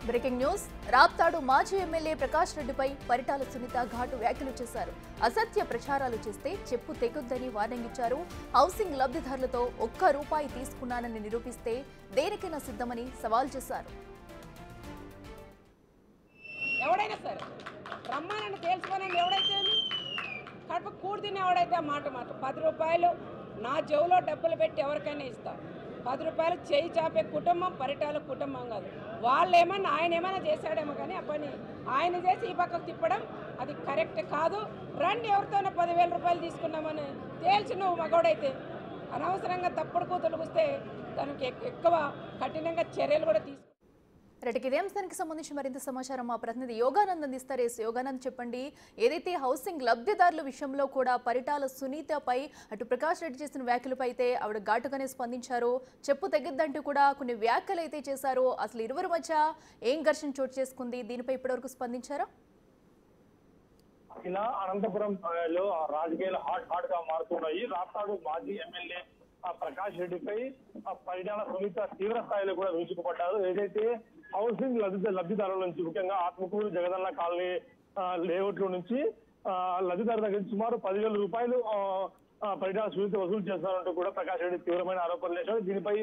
Breaking news Raptadu మాజీ MLA Prakash రెడ్డిపై పరిటాల సునీత ఘాటు వ్యాఖ్యలు చేశారు. అసత్య ప్రచారాలు చేస్తే చెప్పు తెగొద్దని వార్నింగ్ ఇచ్చారు. హౌసింగ్ లబ్ధిదారులతో ₹1 తీసుకున్నానని నిరూపిస్తే దేనికైనా సిద్ధమని సవాల్ చేశారు. ఎవడైనా సరే రమ్మానని తేల్చుకోనని ఎవడైతే కడుపు కూర్దిని ఎవడైతే మాట ₹10 నా జేబులో డబ్బులు పెట్టి ఎవరికైనా ఇస్తా. ₹10 చేయి చాపే కుటుంబం పరిటాల కుటుంబం కాదు. వాళ్ళేమన్నా ఆయన ఏమైనా చేశాడేమో కానీ ఆ పని ఆయన చేసి ఈ పక్కకు తిప్పడం అది కరెక్ట్ కాదు. రండి ఎవరితోనో ₹10,000 తీసుకున్నామని తేల్చి నువ్వు మగోడైతే అనవసరంగా తప్పుడు కూతురు వస్తే దానికి ఎక్కువ కఠినంగా చర్యలు కూడా తీసుకు. రైట్, ఇదే అంశానికి సంబంధించి మరింత సమాచారం మా ప్రతినిధి యోగానంద్ అందిస్తారు. యోగానంద్, చెప్పండి, ఏదైతే హౌసింగ్ లబ్ధిదారుల విషయంలో కూడా పరిటాల సునీతపై అటు ప్రకాష్ రెడ్డి చేసిన వ్యాఖ్యలపై అయితే ఆవిడ ఘాటుగానే స్పందించారు. చెప్పు తెగిద్దంటూ కూడా కొన్ని వ్యాఖ్యలు అయితే చేశారు. అసలు ఇరువురి మధ్య ఏం ఘర్షణ చోటు చేసుకుంది, దీనిపై ఇప్పటివరకు స్పందించారా? ఇలా అనంతపురంలో రాజకీయాలు హాట్ గా మారుతున్నాయి. రాప్తాడు మాజీ ఎమ్మెల్యే ప్రకాష్ రెడ్డిపై పరిటాల సునీత తీవ్ర స్థాయిలో కూడా విరుచుకుపడ్డారు. ఏదైతే హౌసింగ్ లబ్ధిదారుల నుంచి, ముఖ్యంగా ఆత్మకూరు జగదన్న కాలనీ లేఅవుట్ల నుంచి లబ్ధిదారు దగ్గర సుమారు ₹10,000 పరిటాల సునీత వసూలు చేస్తారంటూ కూడా ప్రకాష్ రెడ్డి తీవ్రమైన ఆరోపణలు చేశారు. దీనిపై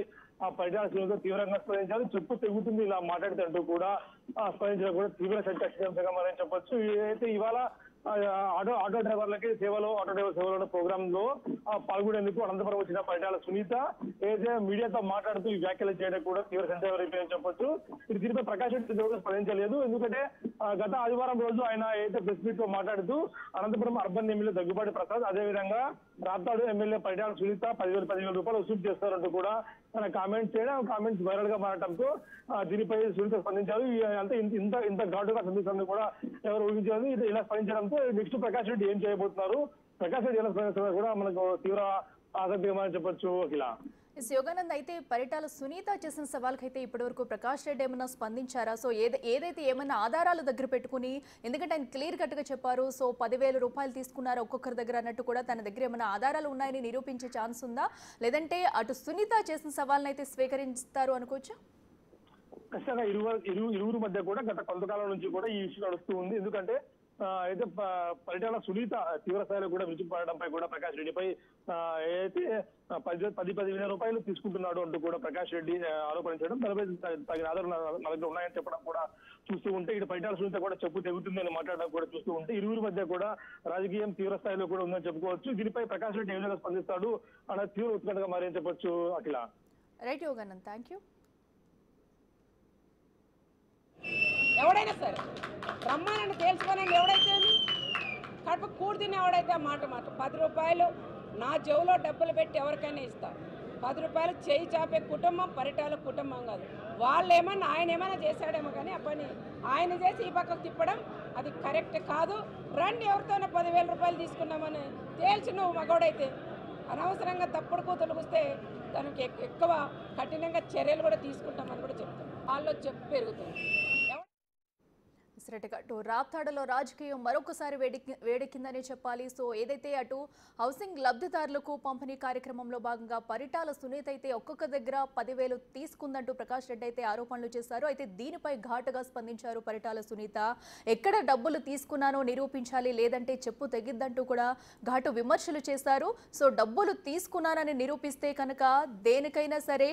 పరిటాల సునీత తీవ్రంగా స్పందించారు. చెప్పు తెగుతుంది ఇలా మాట్లాడితే కూడా స్పందించడం కూడా తీవ్ర చర్చనీయాంశంగా మనం చెప్పొచ్చు. ఏదైతే ఇవాళ ఆటో డ్రైవర్లకి ఆటో డ్రైవర్ సేవలో ప్రోగ్రామ్ లో పాల్గొనేందుకు అనంతపురం వచ్చిన పరిటాల సునీత ఏదైతే మీడియాతో మాట్లాడుతూ ఈ వ్యాఖ్యలు చేయడం కూడా తీవ్ర సందేహం చెప్పొచ్చు. దీనిపై ప్రకాష్ రెడ్డి స్పందించలేదు. ఎందుకంటే గత ఆదివారం రోజు ఆయన ఏదైతే ప్రెస్ మీట్ లో మాట్లాడుతూ అనంతపురం అర్బన్ ఎమ్మెల్యే దగ్గుబాటి ప్రసాద్, అదేవిధంగా రాప్తాడు ఎమ్మెల్యే పరిటాల సునీత ₹10,000 వసూలు చేస్తారంటూ కూడా ఆయన కామెంట్స్ చేయడం, కామెంట్స్ వైరల్ గా మారడంతో దీనిపై సునీత స్పందించారు. అంటే ఇంత ఘాటుగా స్పందించడం కూడా ఎవరు ఊహించారు. ఇలా స్పందించడంతో నెక్స్ట్ ప్రకాష్ రెడ్డి ఏం చేయబోతున్నారు, ప్రకాష్ రెడ్డి ఎలా స్పందిస్తున్నారు కూడా మనకు తీవ్ర ఆసక్తిగా చెప్పొచ్చు. ఇలా యోగానంద్, అయితే పరిటాల సునీత చేసిన సవాల్కి అయితే ఇప్పటివరకు ప్రకాష్ రెడ్డి ఏమన్నా స్పందించారా? సో ఏదైతే ఏమన్నా ఆధారాలు దగ్గర పెట్టుకుని, ఎందుకంటే ఆయన క్లియర్ కట్ గా చెప్పారు, సో ₹10,000 తీసుకున్నారు ఒక్కొక్కరి దగ్గర అన్నట్టు కూడా తన దగ్గర ఏమైనా ఆధారాలు ఉన్నాయని నిరూపించే ఛాన్స్ ఉందా, లేదంటే అటు సునీత చేసిన సవాల్ని అయితే స్వీకరిస్తారు అనుకోవచ్చా? ఖచ్చితంగా ఇరువురు మధ్య కూడా గత కొంతకాలం నుంచి కూడా ఈ ఇష్యూ నడుస్తూ ఉంది. ఎందుకంటే అయితే పరిటాల సునీత తీవ్ర స్థాయిలో కూడా విరుచుకుపడడంపై కూడా ప్రకాష్ రెడ్డిపై ఏదైతే ₹10,000 తీసుకుంటున్నాడు అంటూ కూడా ప్రకాష్ రెడ్డి ఆరోపించడం, దానిపై తగిన ఆధారాలు నా దగ్గర ఉన్నాయని చెప్పడం కూడా చూస్తూ ఉంటే, ఇటు పరిటాల సునీత కూడా చెప్పు తెగుతుంది అని మాట్లాడడం కూడా చూస్తూ ఉంటే ఇరువురి మధ్య కూడా రాజకీయం తీవ్ర స్థాయిలో కూడా ఉందని చెప్పుకోవచ్చు. దీనిపై ప్రకాష్ రెడ్డి ఏ విధంగా స్పందిస్తాడు అన్న తీవ్ర ఉత్కంఠగా మారని చెప్పొచ్చు. Akhila. Right Yoganand, thank you. ఎవడైనా సరే రమ్మానని తేల్చుకోనని ఎవడైతే కడుపు కూర్దిని ఎవడైతే మాట ₹10 నా జేబులో డబ్బులు పెట్టి ఎవరికైనా ఇస్తా. ₹10 చేయి చాపే కుటుంబం పరిటాల కుటుంబం కాదు. వాళ్ళేమన్నా ఆయన ఏమైనా చేశాడేమో కానీ ఆ పని ఆయన చేసి ఈ పక్కకు తిప్పడం అది కరెక్ట్ కాదు. రండి ఎవరితోనో ₹10,000 తీసుకున్నామని తేల్చి నువ్వు మగోడైతే అనవసరంగా తప్పుడు కూతురు వస్తే దానికి ఎక్కువ కఠినంగా చర్యలు కూడా తీసుకుంటామని కూడా చెప్తాం. వాళ్ళు చెప్పు పెరుగుతుంది. అటు రాప్తాడులో రాజకీయం మరొకసారి వేడెక్కిందనే చెప్పాలి. సో ఏదైతే అటు హౌసింగ్ లబ్ధిదారులకు పంపిణీ కార్యక్రమంలో భాగంగా పరిటాల సునీత అయితే ఒక్కొక్క దగ్గర ₹10,000 తీసుకుందంటూ ప్రకాష్ రెడ్డి అయితే ఆరోపణలు చేశారు. అయితే దీనిపై ఘాటుగా స్పందించారు పరిటాల సునీత. ఎక్కడ డబ్బులు తీసుకున్నానో నిరూపించాలి, లేదంటే చెప్పు తెగిద్దంటూ కూడా ఘాటు విమర్శలు చేశారు. సో డబ్బులు తీసుకున్నానని నిరూపిస్తే కనుక దేనికైనా సరే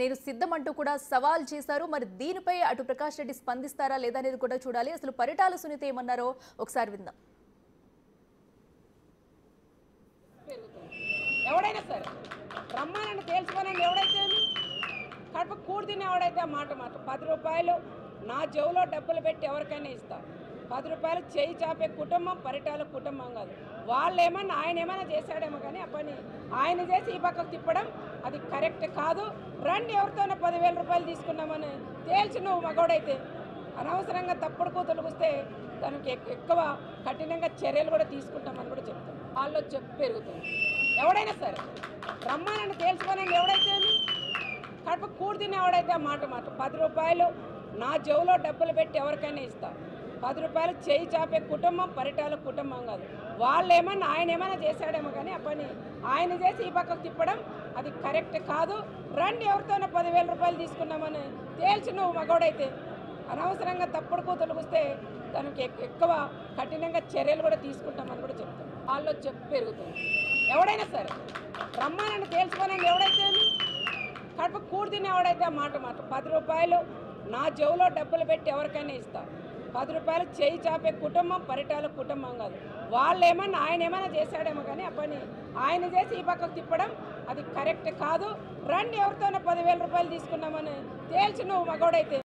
నేను సిద్ధమంటూ కూడా సవాల్ చేశారు. మరి దీనిపై అటు ప్రకాష్ రెడ్డి స్పందిస్తారా లేదా అనేది కూడా చూడాలి. అసలు పరిటాల సునీత ఏమన్నారో ఒకసారి విందాం. ఎవడైనా సరే రమ్మానని తేల్చుకోనని ఎవడైతే కడుపు కూర్దిని ఎవడైతే మాట ₹10 నా జేబులో డబ్బులు పెట్టి ఎవరికైనా ఇస్తా. ₹10 చేయి చాపే కుటుంబం పరిటాల కుటుంబం కాదు. వాళ్ళేమన్నా ఆయన ఏమైనా చేశాడేమో కానీ ఆ పని ఆయన చేసి ఈ పక్కకు తిప్పడం అది కరెక్ట్ కాదు. రండి ఎవరితోనో ₹10,000 తీసుకున్నామని తేల్చి నువ్వు మగోడైతే అనవసరంగా తప్పుడు కూతురు వస్తే దానికి ఎక్కువ కఠినంగా చర్యలు కూడా తీసుకుంటామని కూడా చెప్తాం. వాళ్ళు చెప్పు పెరుగుతుంది. ఎవడైనా సరే రమ్మానని తేల్చుకోనని ఎవడైతే కడుపు కూర్దిని ఎవడైతే మాట ₹10 నా జేబులో డబ్బులు పెట్టి ఎవరికైనా ఇస్తా. ₹10 చేయి చాపే కుటుంబం పరిటాల కుటుంబం కాదు. వాళ్ళేమన్నా ఆయన ఏమైనా చేశాడేమో కానీ ఆ పని ఆయన చేసి ఈ పక్కకు తిప్పడం అది కరెక్ట్ కాదు. రండి ఎవరితోనో ₹10,000 తీసుకున్నామని తేల్చి నువ్వు మగోడైతే అనవసరంగా తప్పుడు కూతురు వస్తే దానికి ఎక్కువ కఠినంగా చర్యలు కూడా తీసుకుంటామని కూడా చెప్తాం. వాళ్ళు చెప్పు పెరుగుతుంది. ఎవడైనా సరే రమ్మానని తేల్చుకోనండి. ఎవడైతే కడుపు కూడి తిని ఎవడైతే ఆ మాట 10 రూపాయలు నా జేబులో డబ్బులు పెట్టి ఎవరికైనా ఇస్తా. 10 రూపాయలు చేయి చాపే కుటుంబం పరిటాల కుటుంబం కాదు. వాళ్ళు ఏమన్నా ఆయన ఏమైనా చేశాడేమో కానీ ఆ పని ఆయన చేసి ఈ పక్కకు తిప్పడం అది కరెక్ట్ కాదు. రండి ఎవరితోనో 10,000 రూపాయలు తీసుకున్నామని తేల్చి నువ్వు మగోడైతే